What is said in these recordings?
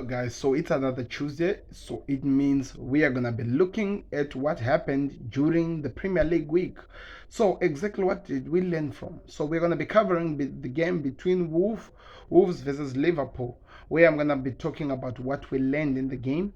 guys, so it's another Tuesday, so it means we are gonna be looking at what happened during the Premier League week. So exactly what did we learn from? So we're gonna be covering the game between Wolves versus Liverpool, where I'm gonna be talking about what we learned in the game.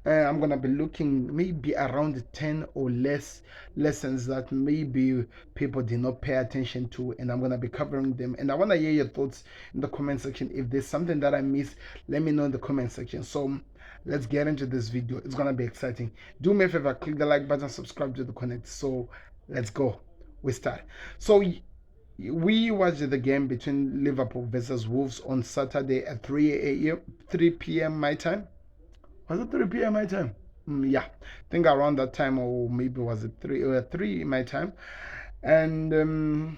I'm gonna be looking maybe around 10 or less lessons that maybe people did not pay attention to, and I'm gonna be covering them. And I wanna hear your thoughts in the comment section. If there's something that I missed, let me know in the comment section. So let's get into this video. It's gonna be exciting. Do me a favor, click the like button, subscribe to the connect. So let's go. We start. So we watched the game between Liverpool versus Wolves on Saturday at 3 p.m. my time. Was it 3 p.m. my time? Yeah, I think around that time, or maybe was it 3 my time. And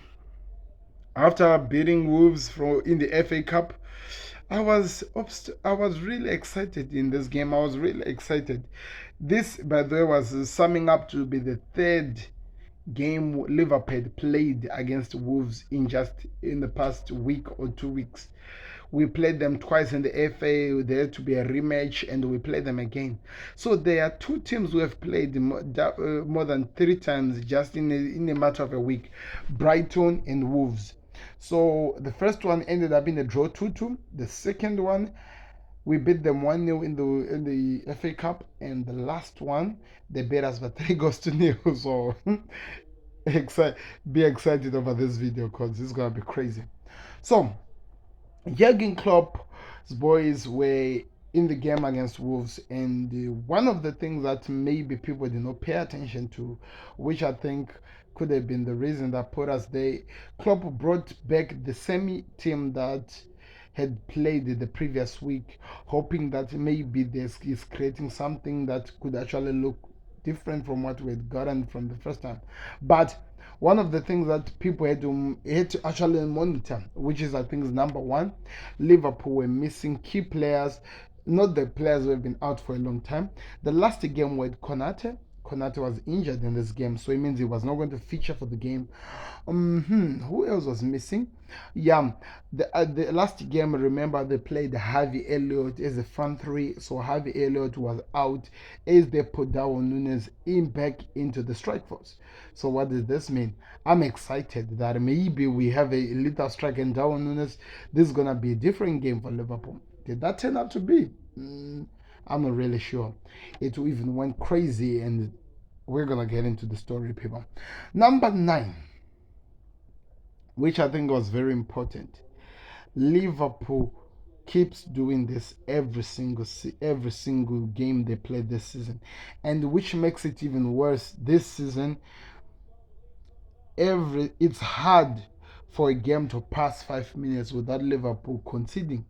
after beating Wolves in the FA Cup, I was really excited in this game. I was really excited. This, by the way, was summing up to be the third game Liverpool had played against Wolves in the past week or 2 weeks. We played them twice in the FA. There had to be a rematch, and we played them again. So there are two teams who have played more than 3 times just in a matter of a week: Brighton and Wolves. So the first one ended up in a draw 2-2. The second one, we beat them 1-0 in the FA Cup, and the last one they beat us by 3 goals to 0. So be excited over this video because it's gonna be crazy. So Jurgen Klopp's boys were in the game against Wolves, and one of the things that maybe people did not pay attention to, which I think could have been the reason that put us there, Klopp brought back the same team that had played the previous week, hoping that maybe this is creating something that could actually look different from what we had gotten from the first time. But one of the things that people had to actually monitor, which is I think is number one, Liverpool were missing key players, not the players who have been out for a long time. The last game with Konate was injured in this game, so it means he was not going to feature for the game. Who else was missing? Yeah, the last game, remember, they played Harvey Elliott as a front three, so Harvey Elliott was out as they put Darwin Núñez back into the strike force. So what does this mean? I'm excited that maybe we have a little strike in Darwin Núñez. This is gonna be a different game for Liverpool. Did that turn out to be? I'm not really sure. It even went crazy, and we're gonna get into the story, people. Number 9, which I think was very important. Liverpool keeps doing this every single game they play this season, and which makes it even worse this season. It's hard for a game to pass 5 minutes without Liverpool conceding.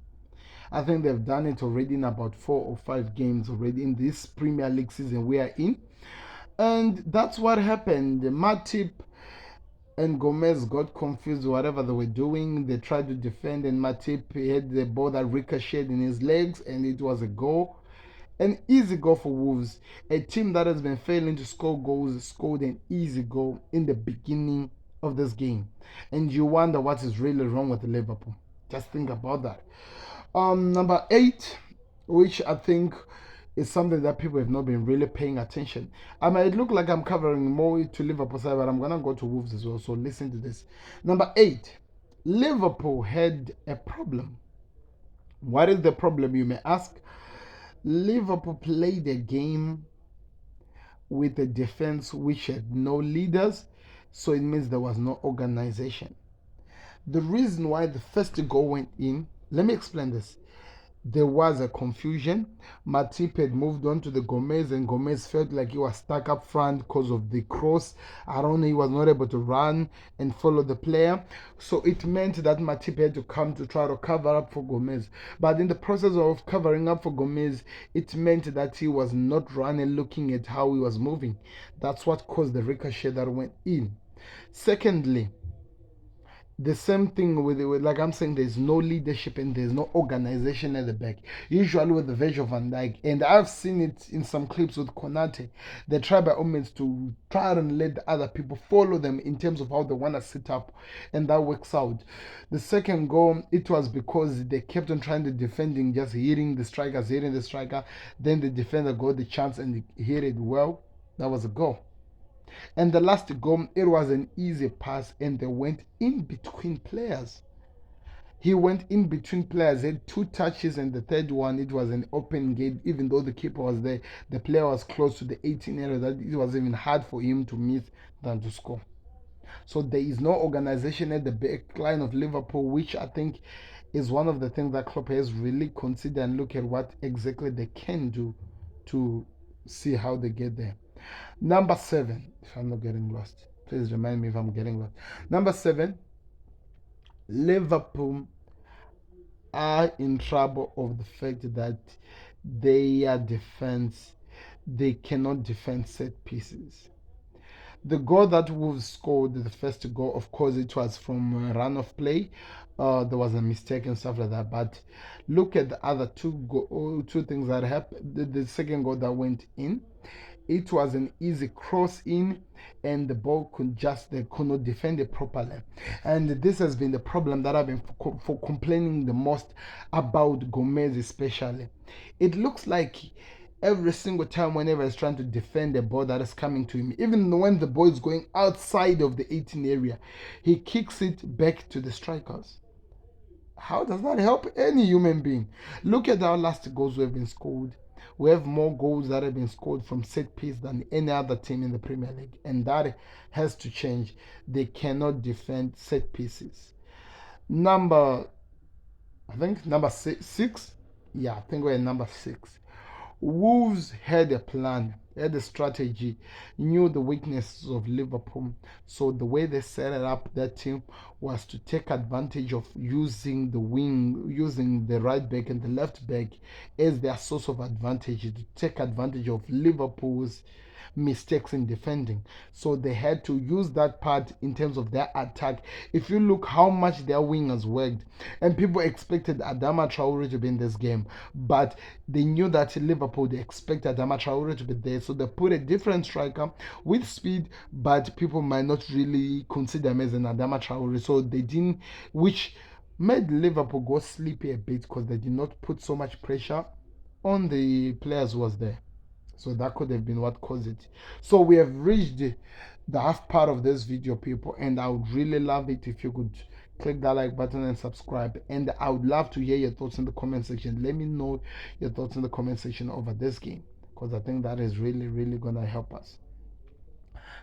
I think they've done it already in about 4 or 5 games already in this Premier League season we are in. And that's what happened. Matip and Gomez got confused, whatever they were doing. They tried to defend, and Matip had the ball that ricocheted in his legs, and it was a goal. An easy goal for Wolves. A team that has been failing to score goals scored an easy goal in the beginning of this game. And you wonder what is really wrong with Liverpool. Just think about that. Number 8, which I think is something that people have not been really paying attention. I might look like I'm covering more to Liverpool side, but I'm going to go to Wolves as well. So listen to this. Number 8, Liverpool had a problem. What is the problem, you may ask? Liverpool played a game with a defense which had no leaders, so it means there was no organization. The reason why the first goal went in, let me explain this. There was a confusion. Matip had moved on to the Gomez, and Gomez felt like he was stuck up front because of the cross. I don't know, he was not able to run and follow the player. So it meant that Matip had to come to try to cover up for Gomez. But in the process of covering up for Gomez, it meant that he was not running, looking at how he was moving. That's what caused the ricochet that went in. Secondly, The same thing with like I'm saying, there's no leadership and there's no organization at the back. Usually with the Virgil van Dijk, and I've seen it in some clips with Konate, they try by all means to try and let the other people follow them in terms of how they want to sit up, and that works out. The second goal, it was because they kept on trying to defending, just hitting the striker. Then the defender got the chance and hit it well. That was a goal. And the last goal, it was an easy pass, and they went in between players. He went in between players, had two touches, and the third one, it was an open gate. Even though the keeper was there, the player was close to the 18 area, that it was even hard for him to miss than to score. So there is no organization at the back line of Liverpool, which I think is one of the things that Klopp has really considered and look at what exactly they can do to see how they get there. Number 7, if I'm not getting lost, please remind me if I'm getting lost. Number 7, Liverpool are in trouble of the fact that their defense, they cannot defend set pieces. The goal that Wolves scored, the first goal, of course, it was from a run of play. There was a mistake and stuff like that. But look at the other two things that happened. The second goal that went in, it was an easy cross in, and the ball they could not defend it properly. And this has been the problem that I've been for complaining the most about Gomez, especially. It looks like every single time whenever he's trying to defend the ball that is coming to him, even when the ball is going outside of the 18 area, he kicks it back to the strikers. How does that help any human being? Look at our last goals we have been scored. We have more goals that have been scored from set piece than any other team in the Premier League, and that has to change. They cannot defend set pieces. Number, I think number six. Yeah, I think we're number 6. Wolves had a plan, had a strategy, knew the weaknesses of Liverpool. So the way they set it up, that team, was to take advantage of using using the right back and the left back as their source of advantage, to take advantage of Liverpool's mistakes in defending. So they had to use that part in terms of their attack. If you look how much their wingers worked, and people expected Adama Traore to be in this game, but they knew that Liverpool, they expected Adama Traore to be there, so they put a different striker with speed, but people might not really consider him as an Adama Traore, so they didn't, which made Liverpool go sleepy a bit because they did not put so much pressure on the players who was there. So that could have been what caused it. So we have reached the half part of this video, people, and I would really love it if you could click that like button and subscribe. And I would love to hear your thoughts in the comment section. Let me know your thoughts in the comment section over this game, because I think that is really, really gonna help us.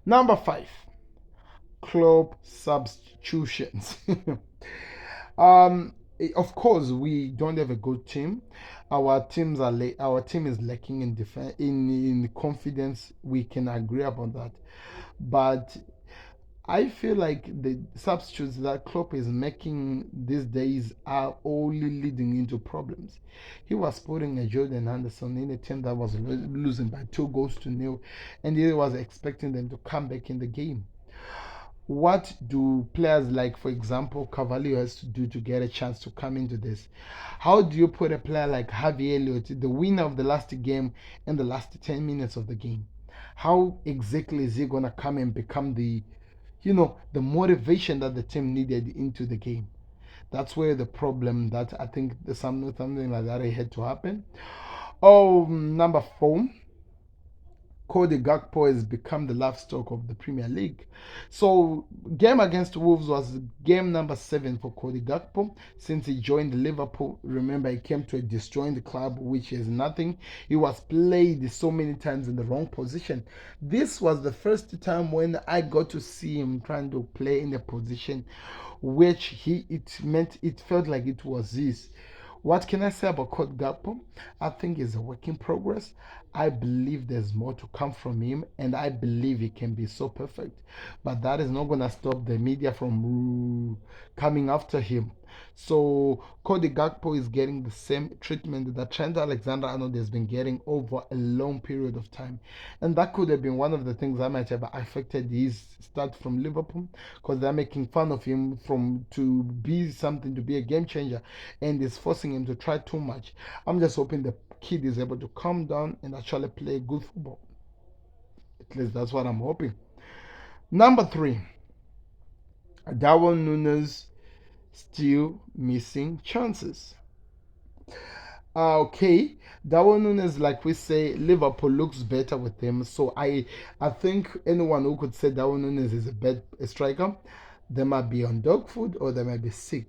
Number 5, Klopp substitutions. Of course, we don't have a good team. Our team is lacking in defense, in confidence. We can agree upon that, but I feel like the substitutes that Klopp is making these days are only leading into problems. He was putting a Jordan Henderson in a team that was losing by 2-0, and he was expecting them to come back in the game. What do players like, for example, Carvalho has to do to get a chance to come into this? How do you put a player like Harvey Elliott, the winner of the last game, in the last 10 minutes of the game? How exactly is he going to come and become the motivation that the team needed into the game? That's where the problem, that I think there's something like that had to happen. Oh, number 4. Cody Gakpo has become the livestock of the Premier League. So, game against Wolves was game number 7 for Cody Gakpo since he joined Liverpool. Remember, he came to a disjointed club, which is nothing. He was played so many times in the wrong position. This was the first time when I got to see him trying to play in a position which it felt like it was his. What can I say about Cody Gakpo? I think it's a work in progress. I believe there's more to come from him, and I believe he can be so perfect. But that is not going to stop the media from coming after him. So Cody Gakpo is getting the same treatment that Trent Alexander-Arnold has been getting over a long period of time, and that could have been one of the things that might have affected his start from Liverpool, because they're making fun of him from to be something, to be a game changer, and is forcing him to try too much. I'm just hoping the kid is able to calm down and actually play good football. At least that's what I'm hoping. Number 3, Darwin Núñez still missing chances. Okay, Darwin Núñez, like we say, Liverpool looks better with him. So I think anyone who could say Darwin Núñez is a striker, they might be on dog food or they might be sick.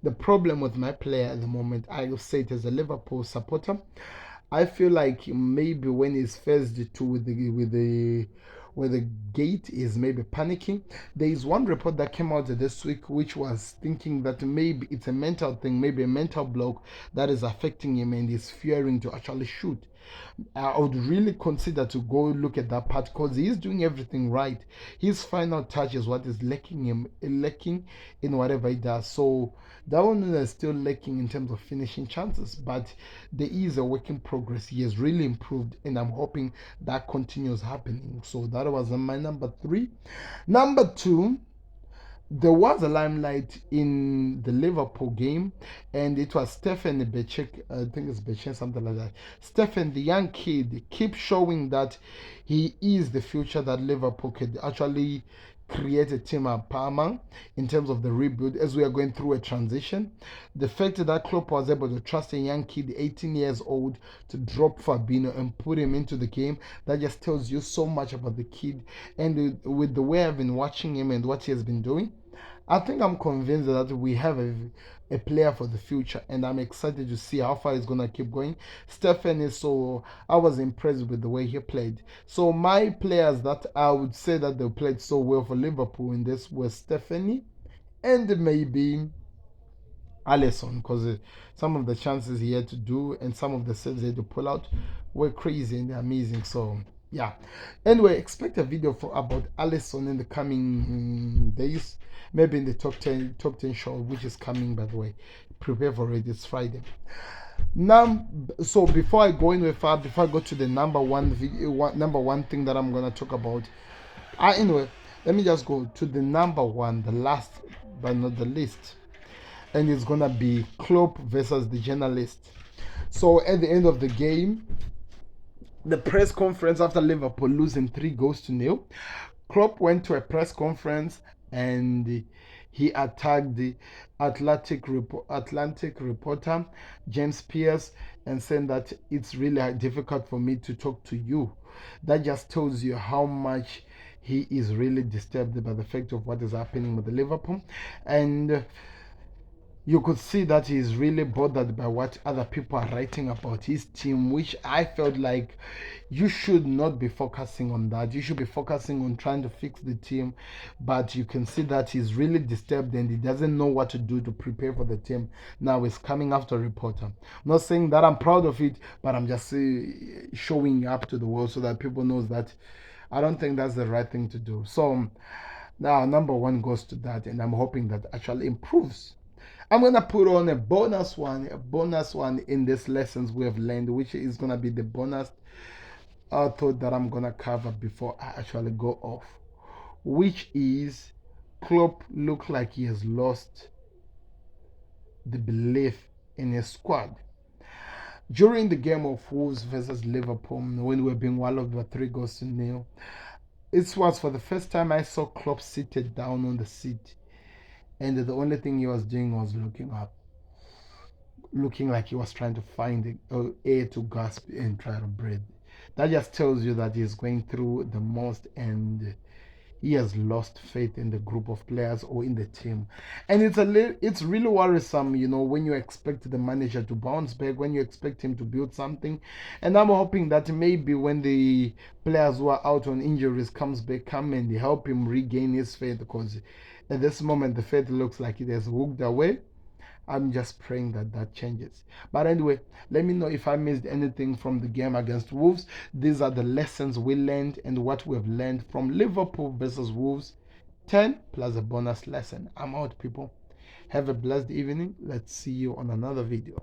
The problem with my player at the moment, I will say it as a Liverpool supporter, I feel like maybe when he's faced to with the gate is maybe panicking. There is one report that came out this week which was thinking that maybe it's a mental thing, maybe a mental block that is affecting him and he's fearing to actually shoot. I would really consider to go look at that part because he's doing everything right. His final touch is what is lacking in whatever he does. So that one is still lacking in terms of finishing chances, but there is a work in progress. He has really improved, and I'm hoping that continues happening. So that was my number 3. Number 2, there was a limelight in the Liverpool game, and it was Stefan Becek. I think it's Becek, something like that. Stefan, the young kid, keeps showing that he is the future that Liverpool could actually create a team at Parma in terms of the rebuild as we are going through a transition. The fact that Klopp was able to trust a young kid, 18 years old, to drop Fabinho and put him into the game, that just tells you so much about the kid. And with the way I've been watching him and what he has been doing, I think I'm convinced that we have a player for the future, and I'm excited to see how far he's gonna keep going. Stefan is so I was impressed with the way he played. So my players that I would say that they played so well for Liverpool in this were Stephanie and maybe Alisson, because some of the chances he had to do and some of the saves he had to pull out were crazy and amazing. So yeah. Anyway, expect a video for about Alisson in the coming days, maybe in the top 10 show, which is coming, by the way. Prepare for it. It's Friday. Now, so before I go in far, before I go to the number one thing that I'm gonna talk about, anyway, let me just go to the number 1, the last but not the least, and it's gonna be Klopp versus the journalist. So at the end of the game, the press conference after Liverpool losing 3-0, Klopp went to a press conference and he attacked the Atlantic reporter James Pierce and said that it's really difficult for me to talk to you. That just tells you how much he is really disturbed by the fact of what is happening with the Liverpool, and you could see that he's really bothered by what other people are writing about his team, which I felt like you should not be focusing on that. You should be focusing on trying to fix the team. But you can see that he's really disturbed and he doesn't know what to do to prepare for the team. Now he's coming after a reporter. I'm not saying that I'm proud of it, but I'm just showing up to the world so that people knows that I don't think that's the right thing to do. So now number 1 goes to that, and I'm hoping that actually improves. I'm gonna put on a bonus one in these lessons we have learned, which is gonna be the bonus thought that I'm gonna cover before I actually go off, which is Klopp look like he has lost the belief in his squad. During the game of Wolves versus Liverpool, when we were being walled over 3-0, it was for the first time I saw Klopp seated down on the seat, and the only thing he was doing was looking up, looking like he was trying to find air to gasp and try to breathe. That just tells you that he's going through the most, and he has lost faith in the group of players or in the team. And it's really worrisome, when you expect the manager to bounce back, when you expect him to build something. And I'm hoping that maybe when the players who are out on injuries come and help him regain his faith, because at this moment the faith looks like it has walked away. I'm just praying that that changes. But anyway, let me know if I missed anything from the game against Wolves. These are the lessons we learned and what we've learned from Liverpool versus Wolves. 10 plus a bonus lesson. I'm out, people. Have a blessed evening. Let's see you on another video.